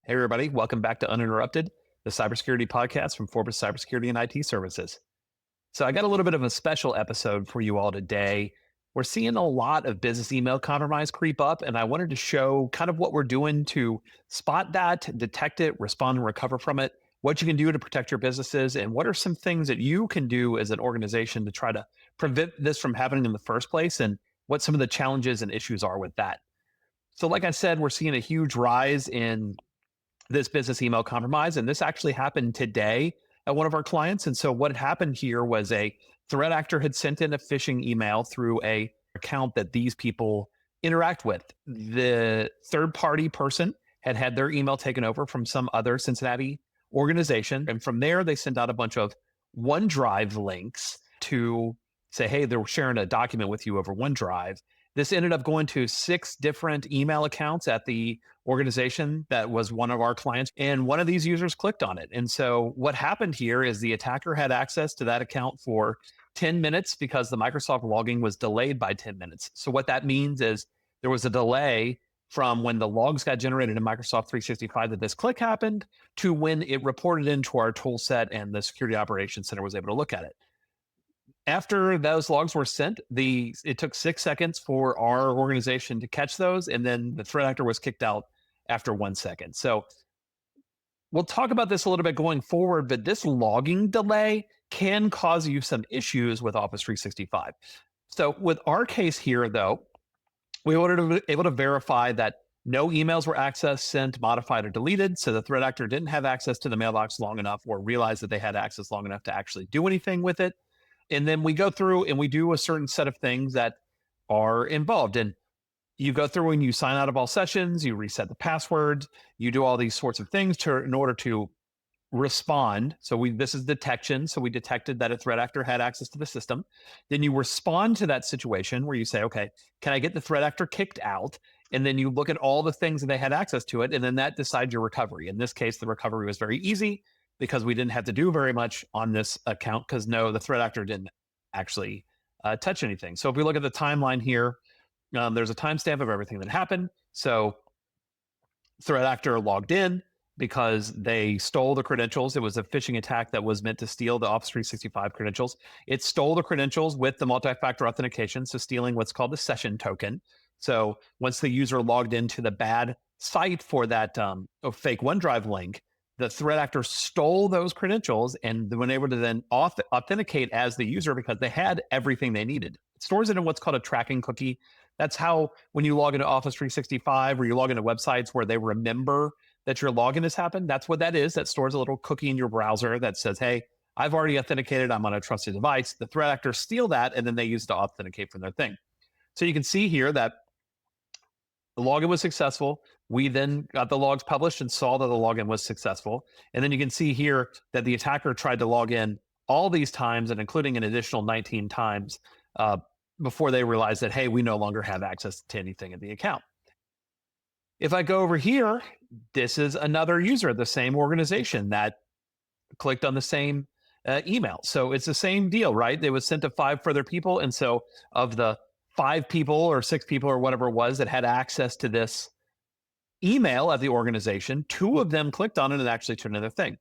Hey, everybody. Welcome back to Uninterrupted, the cybersecurity podcast from Forbes Cybersecurity and IT Services. So, I got a little bit of a special episode for you all today. We're seeing a lot of business email compromise creep up, and I wanted to show kind of what we're doing to spot that, detect it, respond and recover from it, what you can do to protect your businesses, and what are some things that you can do as an organization to try to prevent this from happening in the first place, and what some of the challenges and issues are with that. So, like I said, we're seeing a huge rise in this business email compromise. And this actually happened today at one of our clients. And so what had happened here was a threat actor had sent in a phishing email through a account that these people interact with. The third party person had their email taken over from some other Cincinnati organization. And from there, they sent out a bunch of OneDrive links to say, hey, they're sharing a document with you over OneDrive. This ended up going to 6 different email accounts at the organization that was one of our clients. And one of these users clicked on it. And so what happened here is the attacker had access to that account for 10 minutes because the Microsoft logging was delayed by 10 minutes. So what that means is there was a delay from when the logs got generated in Microsoft 365 that this click happened to when it reported into our tool set and the security operations center was able to look at it. After those logs were sent, it took 6 seconds for our organization to catch those, and then the threat actor was kicked out after 1 second. So we'll talk about this a little bit going forward, but this logging delay can cause you some issues with Office 365. So with our case here, though, we were able to verify that no emails were accessed, sent, modified, or deleted. So the threat actor didn't have access to the mailbox long enough or realize that they had access long enough to actually do anything with it. And then we go through and we do a certain set of things that are involved. And you go through and you sign out of all sessions, you reset the passwords, you do all these sorts of things in order to respond. So this is detection. So we detected that a threat actor had access to the system. Then you respond to that situation where you say, okay, can I get the threat actor kicked out? And then you look at all the things that they had access to it. And then that decides your recovery. In this case, the recovery was very easy because we didn't have to do very much on this account because the threat actor didn't actually touch anything. So if we look at the timeline here, there's a timestamp of everything that happened. So threat actor logged in because they stole the credentials. It was a phishing attack that was meant to steal the Office 365 credentials. It stole the credentials with the multi-factor authentication, so stealing what's called the session token. So once the user logged into the bad site for that fake OneDrive link, the threat actor stole those credentials and were able to then authenticate as the user because they had everything they needed. It stores it in what's called a tracking cookie. That's how when you log into Office 365 or you log into websites where they remember that your login has happened, that's what that is. That stores a little cookie in your browser that says, hey, I've already authenticated. I'm on a trusted device. The threat actors steal that and then they use it to authenticate from their thing. So you can see here that the login was successful. We then got the logs published and saw that the login was successful. And then you can see here that the attacker tried to log in all these times and including an additional 19 times before they realized that, hey, we no longer have access to anything in the account. If I go over here, this is another user of the same organization that clicked on the same email. So it's the same deal, right? It was sent to 5 further people. And so of the 5 people or 6 people or whatever it was that had access to this email at the organization, 2 of them clicked on it and actually turned another thing.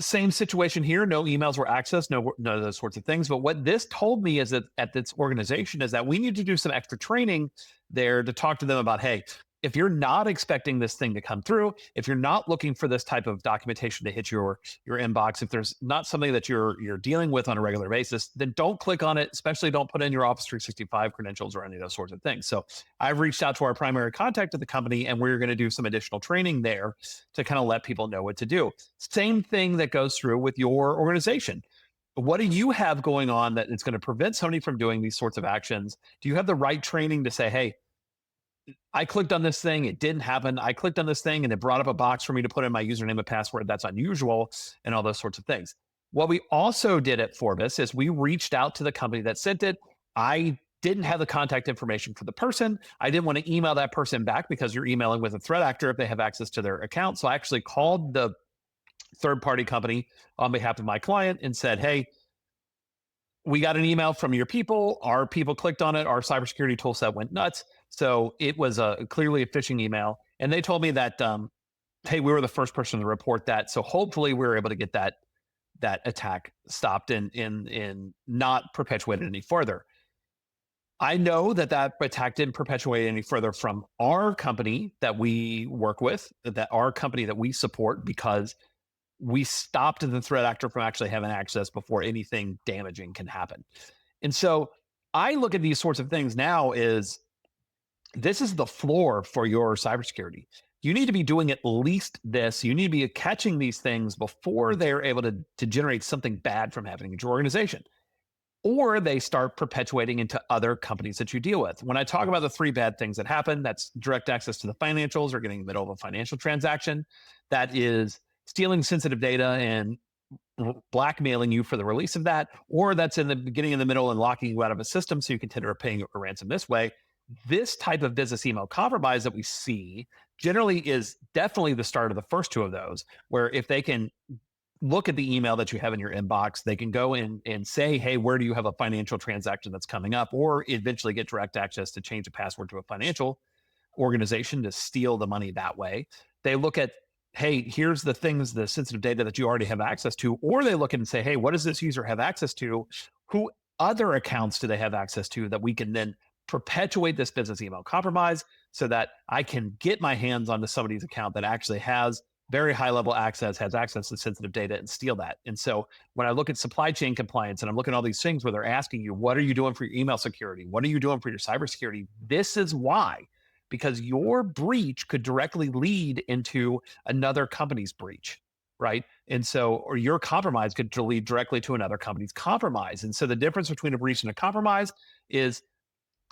Same situation here. No emails were accessed, none of those sorts of things. But what this told me is that at this organization is that we need to do some extra training there to talk to them about, hey, if you're not expecting this thing to come through, if you're not looking for this type of documentation to hit your inbox, if there's not something that you're dealing with on a regular basis, then don't click on it, especially don't put in your Office 365 credentials or any of those sorts of things. So I've reached out to our primary contact at the company, and we're going to do some additional training there to kind of let people know what to do. Same thing that goes through with your organization. What do you have going on that is going to prevent somebody from doing these sorts of actions? Do you have the right training to say, hey, I clicked on this thing, it didn't happen. I clicked on this thing and it brought up a box for me to put in my username and password. That's unusual, and all those sorts of things. What we also did at Forbes is we reached out to the company that sent it. I didn't have the contact information for the person. I didn't want to email that person back because you're emailing with a threat actor if they have access to their account. So I actually called the third-party company on behalf of my client and said, hey, we got an email from your people. Our people clicked on it. Our cybersecurity tool set went nuts. So it was clearly a phishing email. And they told me that hey, we were the first person to report that. So hopefully we were able to get that attack stopped and not perpetuated any further. I know that attack didn't perpetuate any further from our company that we work with, that our company that we support, because we stopped the threat actor from actually having access before anything damaging can happen. And so I look at these sorts of things now is this is the floor for your cybersecurity. You need to be doing at least this. You need to be catching these things before they're able to generate something bad from happening in your organization, or they start perpetuating into other companies that you deal with. When I talk about the three bad things that happen, that's direct access to the financials or getting in the middle of a financial transaction. That is stealing sensitive data and blackmailing you for the release of that, or that's in the beginning, in the middle, and locking you out of a system so you can tender paying a ransom this way. This type of business email compromise that we see generally is definitely the start of the first two of those, where if they can look at the email that you have in your inbox, they can go in and say, hey, where do you have a financial transaction that's coming up? Or eventually get direct access to change a password to a financial organization to steal the money that way. They look at, hey, here's the things, the sensitive data that you already have access to. Or they look at and say, hey, what does this user have access to? Who other accounts do they have access to that we can then perpetuate this business email compromise so that I can get my hands onto somebody's account that actually has very high level access, has access to sensitive data, and steal that. And so when I look at supply chain compliance and I'm looking at all these things where they're asking you, what are you doing for your email security? What are you doing for your cybersecurity? This is why, because your breach could directly lead into another company's breach, right? And so, or your compromise could lead directly to another company's compromise. And so the difference between a breach and a compromise is,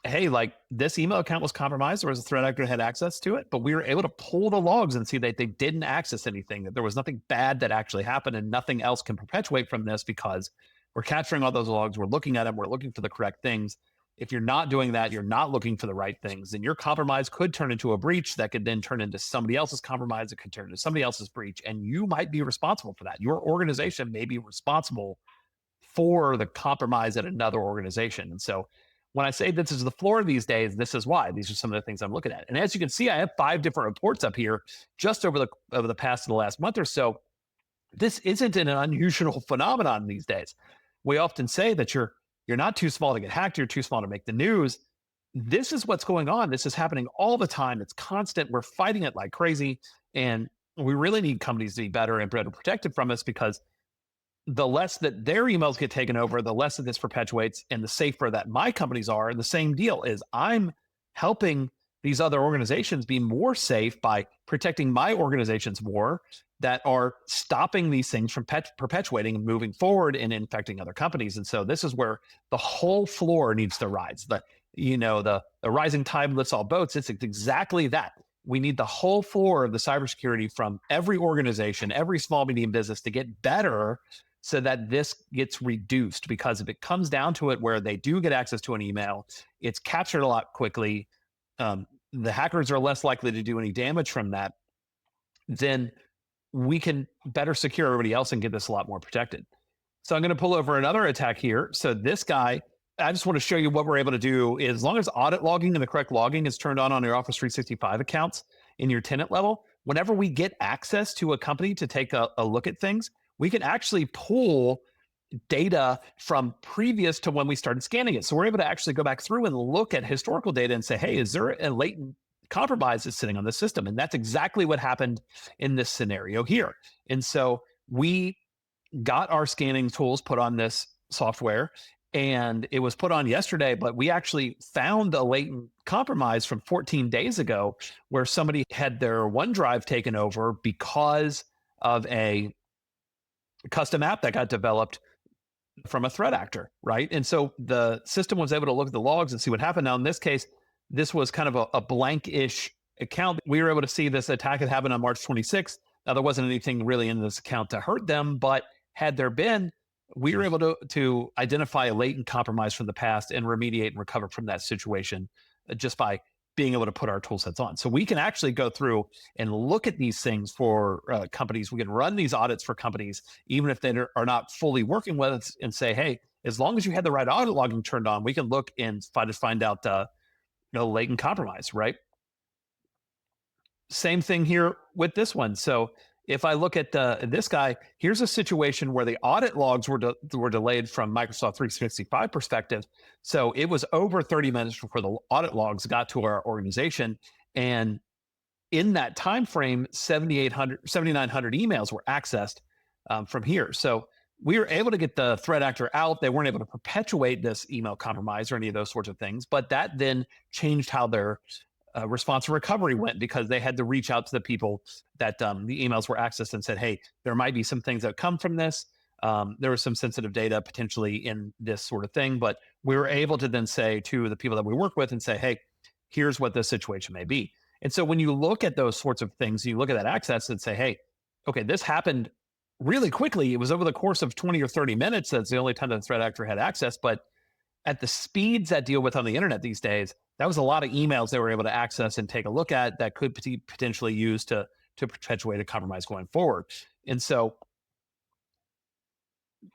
hey, like this email account was compromised, or was a threat actor had access to it, but we were able to pull the logs and see that they didn't access anything, that there was nothing bad that actually happened, and nothing else can perpetuate from this because we're capturing all those logs, we're looking at them, we're looking for the correct things. If you're not doing that, you're not looking for the right things, then your compromise could turn into a breach that could then turn into somebody else's compromise, it could turn into somebody else's breach, and you might be responsible for that. Your organization may be responsible for the compromise at another organization. And so when I say this is the floor these days, this is why. These are some of the things I'm looking at. And as you can see, I have 5 different reports up here just over the past of the last month or so. This isn't an unusual phenomenon these days. We often say that you're not too small to get hacked, you're too small to make the news. This is what's going on. This is happening all the time. It's constant. We're fighting it like crazy. And we really need companies to be better and better protected from us, because the less that their emails get taken over, the less that this perpetuates, and the safer that my companies are. And the same deal is I'm helping these other organizations be more safe by protecting my organizations more, that are stopping these things from perpetuating and moving forward and infecting other companies. And so this is where the whole floor needs to rise. The rising tide lifts all boats. It's exactly that. We need the whole floor of the cybersecurity from every organization, every small, medium business to get better, so that this gets reduced. Because if it comes down to it where they do get access to an email, it's captured a lot quickly. The hackers are less likely to do any damage from that. Then we can better secure everybody else and get this a lot more protected. So I'm going to pull over another attack here. So this guy, I just want to show you what we're able to do is, as long as audit logging and the correct logging is turned on your Office 365 accounts in your tenant level, whenever we get access to a company to take a look at things, we can actually pull data from previous to when we started scanning it. So we're able to actually go back through and look at historical data and say, hey, is there a latent compromise that's sitting on the system? And that's exactly what happened in this scenario here. And so we got our scanning tools put on this software, and it was put on yesterday, but we actually found a latent compromise from 14 days ago where somebody had their OneDrive taken over because of a custom app that got developed from a threat actor, right? And so the system was able to look at the logs and see what happened. Now, in this case, this was kind of a blank-ish account. We were able to see this attack had happened on March 26th. Now, there wasn't anything really in this account to hurt them, but had there been, we were able to identify a latent compromise from the past and remediate and recover from that situation just by being able to put our tool sets on. So we can actually go through and look at these things for companies. We can run these audits for companies, even if they are not fully working with us, and say, hey, as long as you had the right audit logging turned on, we can look and find out latent compromise, right? Same thing here with this one. So if I look at this guy, here's a situation where the audit logs were delayed from Microsoft 365 perspective. So it was over 30 minutes before the audit logs got to our organization. And in that time frame, 7,900 emails were accessed from here. So we were able to get the threat actor out. They weren't able to perpetuate this email compromise or any of those sorts of things, but that then changed how their response and recovery went, because they had to reach out to the people that the emails were accessed and said, hey, there might be some things that come from this. There was some sensitive data potentially in this sort of thing, but we were able to then say to the people that we work with and say, hey, here's what the situation may be. And so when you look at those sorts of things, you look at that access and say, hey, okay, this happened really quickly. It was over the course of 20 or 30 minutes. That's the only time the threat actor had access. But at the speeds that deal with on the internet these days, that was a lot of emails they were able to access and take a look at that could potentially use to perpetuate a compromise going forward. And so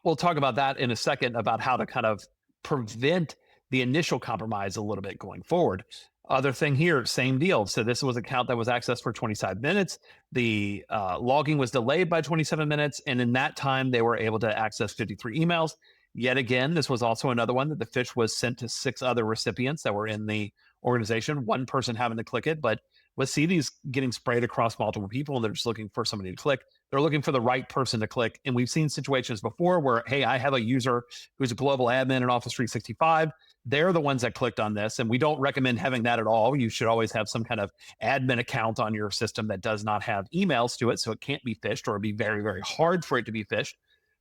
we'll talk about that in a second, about how to kind of prevent the initial compromise a little bit going forward. Other thing here, same deal. So this was an account that was accessed for 25 minutes. The logging was delayed by 27 minutes. And in that time, they were able to access 53 emails. Yet again, this was also another one that the phish was sent to 6 other recipients that were in the organization, one person having to click it. But with CDs getting sprayed across multiple people, and they're just looking for somebody to click, they're looking for the right person to click. And we've seen situations before where, hey, I have a user who's a global admin in Office 365. They're the ones that clicked on this. And we don't recommend having that at all. You should always have some kind of admin account on your system that does not have emails to it, so it can't be phished, or it'd be very, very hard for it to be phished.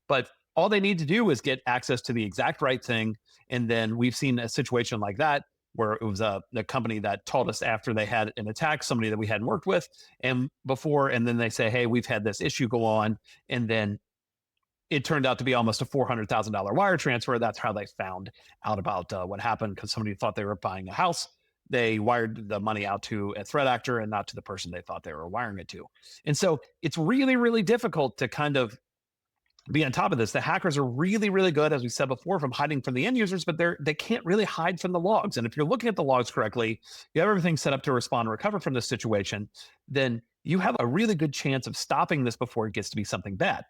But all they need to do is get access to the exact right thing. And then we've seen a situation like that where it was the company that told us after they had an attack, somebody that we hadn't worked with and before, and then they say, hey, we've had this issue go on. And then it turned out to be almost a $400,000 wire transfer. That's how they found out about what happened, because somebody thought they were buying a house. They wired the money out to a threat actor and not to the person they thought they were wiring it to. And so it's really, really difficult to kind of be on top of this. The hackers are really, really good, as we said before, from hiding from the end users, but they can't really hide from the logs. And if you're looking at the logs correctly, you have everything set up to respond and recover from this situation, then you have a really good chance of stopping this before it gets to be something bad.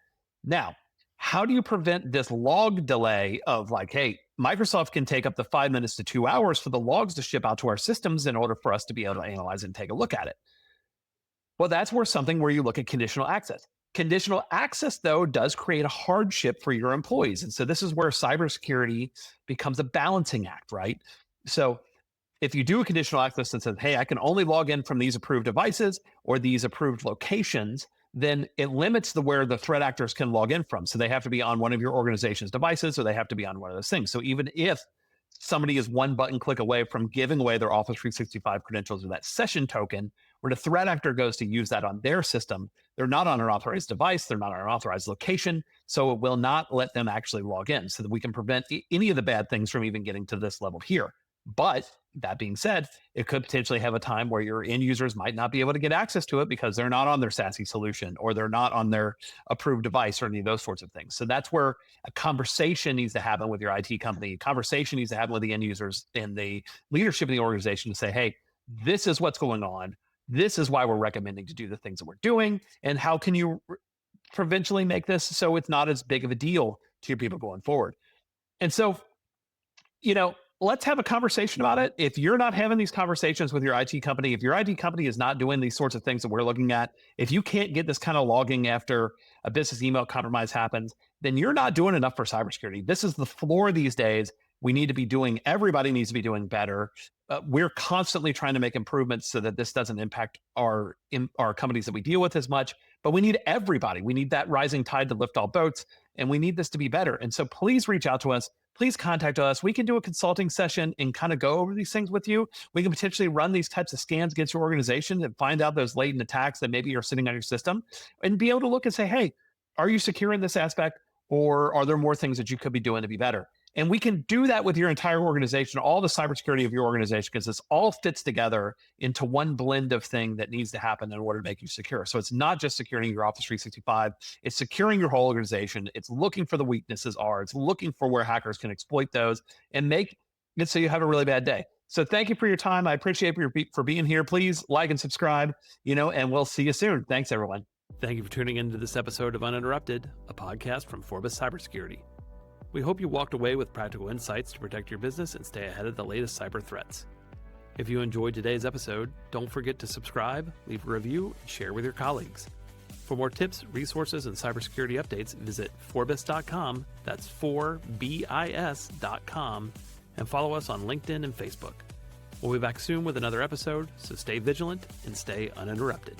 Now, how do you prevent this log delay of like, hey, Microsoft can take up to 5 minutes to 2 hours for the logs to ship out to our systems in order for us to be able to analyze and take a look at it? Well, that's where something where you look at conditional access. Conditional access, though, does create a hardship for your employees. And so this is where cybersecurity becomes a balancing act, right? So if you do a conditional access that says, hey, I can only log in from these approved devices or these approved locations, then it limits where the threat actors can log in from. So they have to be on one of your organization's devices, or they have to be on one of those things. So even if somebody is one button click away from giving away their Office 365 credentials or that session token, where the threat actor goes to use that on their system, they're not on an authorized device, they're not on an authorized location, so it will not let them actually log in, so that we can prevent any of the bad things from even getting to this level here. But that being said, it could potentially have a time where your end users might not be able to get access to it because they're not on their SASE solution, or they're not on their approved device, or any of those sorts of things. So that's where a conversation needs to happen with your IT company. Conversation needs to happen with the end users and the leadership of the organization to say, hey, this is what's going on. This is why we're recommending to do the things that we're doing. And how can you provincially make this so it's not as big of a deal to your people going forward? And so, let's have a conversation about it. If you're not having these conversations with your IT company, if your IT company is not doing these sorts of things that we're looking at, if you can't get this kind of logging after a business email compromise happens, then you're not doing enough for cybersecurity. This is the floor these days. We need to be doing, everybody needs to be doing better. We're constantly trying to make improvements so that this doesn't impact our companies that we deal with as much, but we need everybody. We need that rising tide to lift all boats, and we need this to be better. And so please reach out to us. Please contact us. We can do a consulting session and kind of go over these things with you. We can potentially run these types of scans against your organization and find out those latent attacks that maybe are sitting on your system, and be able to look and say, hey, are you secure in this aspect, or are there more things that you could be doing to be better? And we can do that with your entire organization, all the cybersecurity of your organization, because this all fits together into one blend of thing that needs to happen in order to make you secure. So it's not just securing your Office 365, it's securing your whole organization. It's looking for the weaknesses are, it's looking for where hackers can exploit those and make it so you have a really bad day. So thank you for your time. I appreciate for being here. Please like and subscribe, and we'll see you soon. Thanks, everyone. Thank you for tuning into this episode of Uninterrupted, a podcast from Forbes Cybersecurity. We hope you walked away with practical insights to protect your business and stay ahead of the latest cyber threats. If you enjoyed today's episode, don't forget to subscribe, leave a review, and share with your colleagues. For more tips, resources, and cybersecurity updates, visit Forbes.com, that's 4bis.com, and follow us on LinkedIn and Facebook. We'll be back soon with another episode, so stay vigilant and stay uninterrupted.